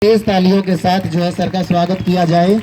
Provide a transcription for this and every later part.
तेज तालियों के साथ जो है सर का स्वागत किया जाए।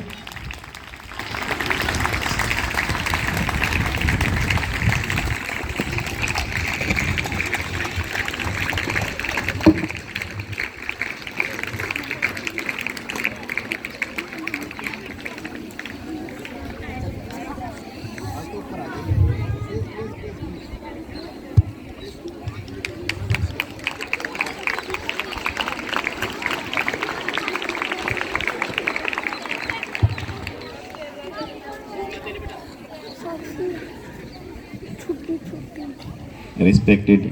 Respected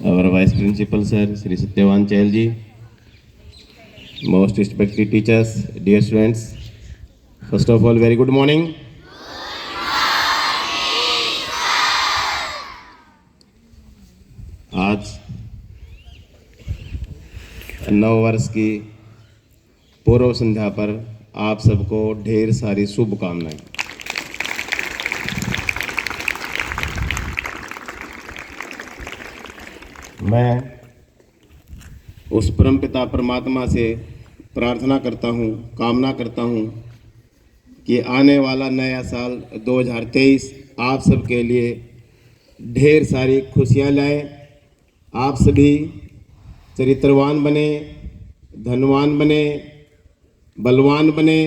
our Vice Principal Sir, Sri Satyavan Chahal ji, most respected teachers, dear students, first of all, very good morning. आज नव वर्ष की पूर्व संध्या पर आप सबको ढेर सारी शुभकामनाएं। मैं उस परमपिता परमात्मा से प्रार्थना करता हूँ, कामना करता हूँ कि आने वाला नया साल 2023 आप सबके लिए ढेर सारी खुशियाँ लाए। आप सभी चरित्रवान बने, धनवान बने, बलवान बने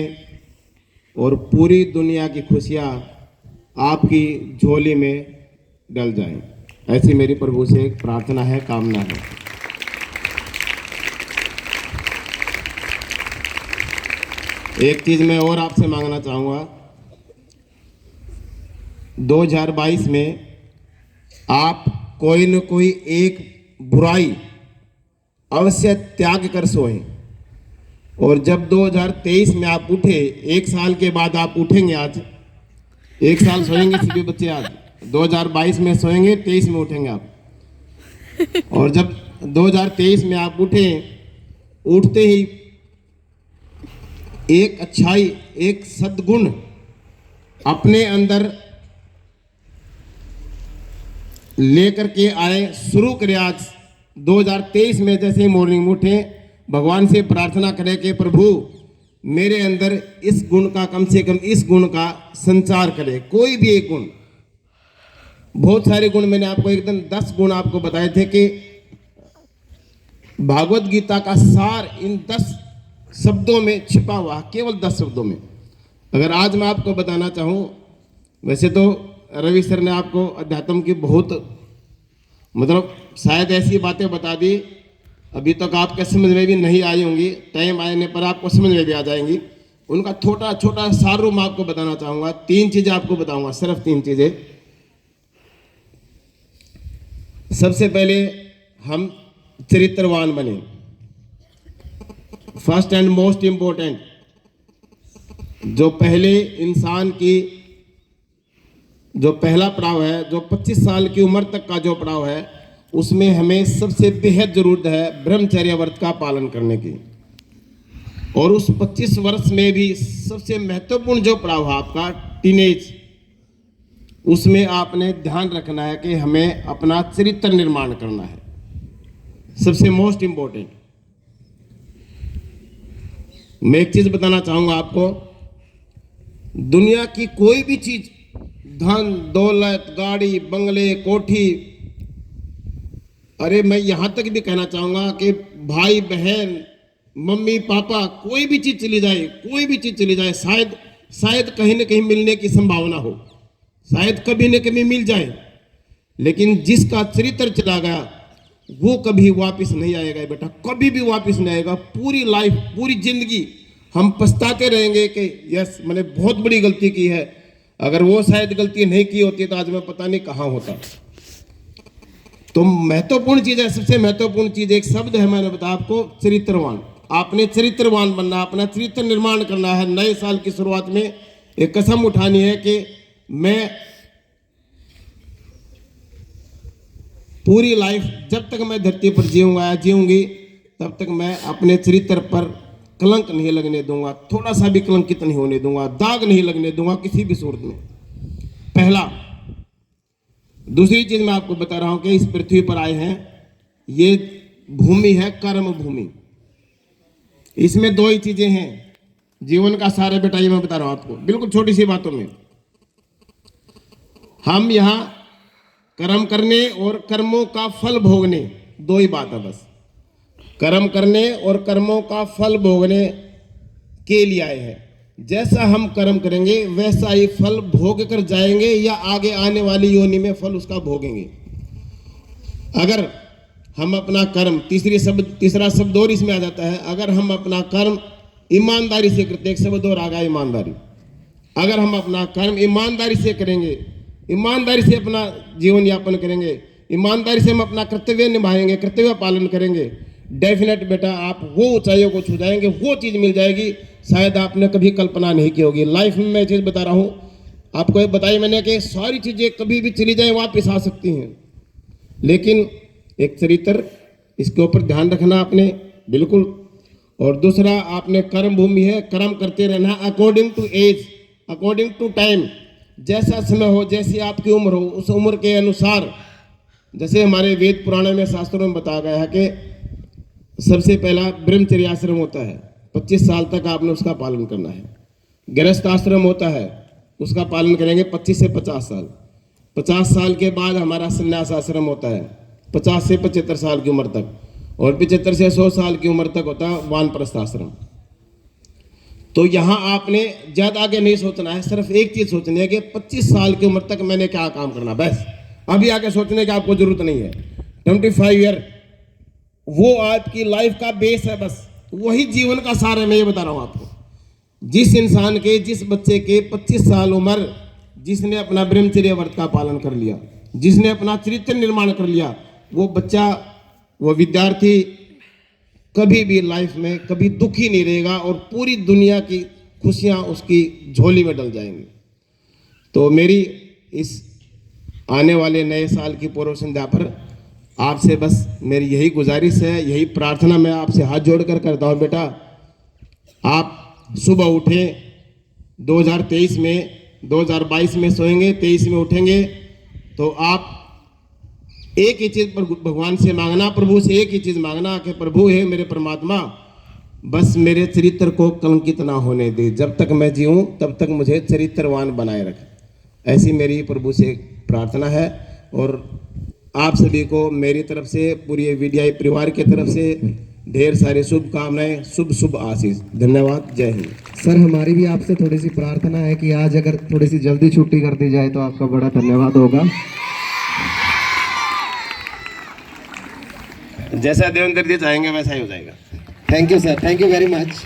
और पूरी दुनिया की खुशियाँ आपकी झोली में डल जाएं। ऐसी मेरी प्रभु से एक प्रार्थना है, कामना है। एक चीज मैं और आपसे मांगना चाहूँगा, 2022 में आप कोई न कोई एक बुराई अवश्य त्याग कर सोएं। और जब 2023 में आप उठे, एक साल के बाद आप उठेंगे, आज एक साल सोएंगे सभी बच्चे, आज 2022 में सोएंगे, 23 में उठेंगे आप। और जब 2023 में आप उठते ही एक अच्छाई, एक सद्गुण अपने अंदर लेकर के आए, शुरू करें। आज 2023 में जैसे ही मॉर्निंग में उठे, भगवान से प्रार्थना करें कि प्रभु मेरे अंदर इस गुण का, कम से कम इस गुण का संचार करें। कोई भी एक गुण, बहुत सारे गुण मैंने आपको एकदम 10 गुण आपको बताए थे कि भागवत गीता का सार इन 10 शब्दों में छिपा हुआ, केवल 10 शब्दों में। अगर आज मैं आपको बताना चाहूँ, वैसे तो रवि सर ने आपको अध्यात्म की बहुत, मतलब शायद ऐसी बातें बता दी अभी तक आपके समझ में भी नहीं आई होंगी, टाइम आने पर आपको समझ में भी आ जाएंगी। उनका छोटा छोटा सार रूप आपको बताना चाहूँगा। 3 चीज़ें आपको बताऊँगा, सिर्फ 3 चीज़ें। सबसे पहले हम चरित्रवान बने। फर्स्ट एंड मोस्ट इंपॉर्टेंट, जो पहले इंसान की जो पहला पड़ाव है, जो 25 साल की उम्र तक का जो पड़ाव है, उसमें हमें सबसे बेहद जरूरत है ब्रह्मचर्य व्रत का पालन करने की। और उस 25 वर्ष में भी सबसे महत्वपूर्ण जो पड़ाव है आपका टीनेज, उसमें आपने ध्यान रखना है कि हमें अपना चरित्र निर्माण करना है, सबसे मोस्ट इंपॉर्टेंट। मैं एक चीज बताना चाहूंगा आपको, दुनिया की कोई भी चीज, धन दौलत, गाड़ी, बंगले, कोठी, अरे मैं यहां तक भी कहना चाहूंगा कि भाई बहन, मम्मी पापा, कोई भी चीज चली जाए, कोई भी चीज चली जाए, शायद कहीं ना कहीं मिलने की संभावना हो, शायद कभी न कभी मिल जाए, लेकिन जिसका चरित्र चला गया वो कभी वापस नहीं आएगा बेटा, कभी भी वापस नहीं आएगा। पूरी लाइफ, पूरी जिंदगी हम पछताते रहेंगे कि यस मैंने बहुत बड़ी गलती की है। अगर वो शायद गलती नहीं की होती तो आज मैं पता नहीं कहाँ होता। तो महत्वपूर्ण चीज है, सबसे महत्वपूर्ण चीज, एक शब्द है, मैंने बताया आपको, चरित्रवान। आपने चरित्रवान बनना, अपना चरित्र निर्माण करना है। नए साल की शुरुआत में एक कसम उठानी है कि मैं पूरी लाइफ, जब तक मैं धरती पर जीऊंगा या जीऊंगी, तब तक मैं अपने चरित्र पर कलंक नहीं लगने दूंगा, थोड़ा सा भी कलंकित नहीं होने दूंगा, दाग नहीं लगने दूंगा किसी भी सूरत में। पहला। दूसरी चीज मैं आपको बता रहा हूं कि इस पृथ्वी पर आए हैं, ये भूमि है कर्म भूमि। इसमें दो ही चीजें हैं जीवन का सारा बेटा, ये मैं बता रहा हूं आपको बिल्कुल छोटी सी बातों में। हम यहाँ कर्म करने और कर्मों का फल भोगने, दो ही बात है बस। कर्म करने और कर्मों का फल भोगने के लिए आए हैं। जैसा हम कर्म करेंगे वैसा ही फल भोग कर जाएंगे, या आगे आने वाली योनि में फल उसका भोगेंगे। अगर हम अपना कर्म, तीसरा शब्द और इसमें आ जाता है, अगर हम अपना कर्म ईमानदारी से करते, एक शब्द और आ गया ईमानदारी। अगर हम अपना कर्म ईमानदारी से करेंगे, ईमानदारी से अपना जीवन यापन करेंगे, ईमानदारी से हम अपना कर्तव्य निभाएंगे, कर्तव्य पालन करेंगे, डेफिनेट बेटा आप वो ऊंचाइयों को छू जाएंगे, वो चीज़ मिल जाएगी शायद आपने कभी कल्पना नहीं की होगी। लाइफ में मैं चीज़ बता रहा हूँ आपको, एक बताई मैंने कि सारी चीज़ें कभी भी चली जाए वापस आ सकती हैं, लेकिन एक चरित्र, इसके ऊपर ध्यान रखना आपने बिल्कुल। और दूसरा, आपने कर्म भूमि है, कर्म करते रहना according to age, according to time. जैसा समय हो, जैसी आपकी उम्र हो, उस उम्र के अनुसार, जैसे हमारे वेद पुराणों में शास्त्रों में बताया गया है कि सबसे पहला ब्रह्मचर्य आश्रम होता है, 25 साल तक आपने उसका पालन करना है। गृहस्थ आश्रम होता है, उसका पालन करेंगे 25 से 50 साल। 50 साल के बाद हमारा संन्यास आश्रम होता है, 50 से 75 साल की उम्र तक, और 75 से 100 साल की उम्र तक होता है वानप्रस्थ आश्रम। तो यहाँ आपने ज़्यादा आगे नहीं सोचना है, सिर्फ एक चीज़ सोचनी है कि 25 साल की उम्र तक मैंने क्या काम करना, बस। अभी आगे सोचने की आपको जरूरत नहीं है। 25 ईयर वो आपकी लाइफ का बेस है, बस वही जीवन का सार है। मैं ये बता रहा हूँ आपको, जिस इंसान के, जिस बच्चे के 25 साल उम्र, जिसने अपना ब्रह्मचर्य व्रत का पालन कर लिया, जिसने अपना चरित्र निर्माण कर लिया, वो बच्चा, वो विद्यार्थी कभी भी लाइफ में कभी दुखी नहीं रहेगा, और पूरी दुनिया की खुशियां उसकी झोली में डल जाएंगी। तो मेरी इस आने वाले नए साल की पूर्व संध्या पर आपसे बस मेरी यही गुजारिश है, यही प्रार्थना मैं आपसे हाथ जोड़कर करता हूँ। बेटा आप सुबह उठें, 2023 में, 2022 में सोएंगे, 23 में उठेंगे, तो आप एक ही चीज पर भगवान से मांगना, प्रभु से एक ही चीज मांगना कि प्रभु है मेरे परमात्मा, बस मेरे चरित्र को कलंकित ना होने दे, जब तक मैं जीऊँ तब तक मुझे चरित्रवान बनाए रख। ऐसी मेरी प्रभु से प्रार्थना है, और आप सभी को मेरी तरफ से, पूरी वीडियो परिवार की तरफ से ढेर सारी शुभकामनाएं, शुभ शुभ आशीष। धन्यवाद, जय हिंद। सर हमारी भी आपसे थोड़ी सी प्रार्थना है कि आज अगर थोड़ी सी जल्दी छुट्टी कर दी जाए तो आपका बड़ा धन्यवाद होगा। जैसा देवेंद्र जी चाहेंगे वैसा ही हो जाएगा। Thank you sir, thank you very much.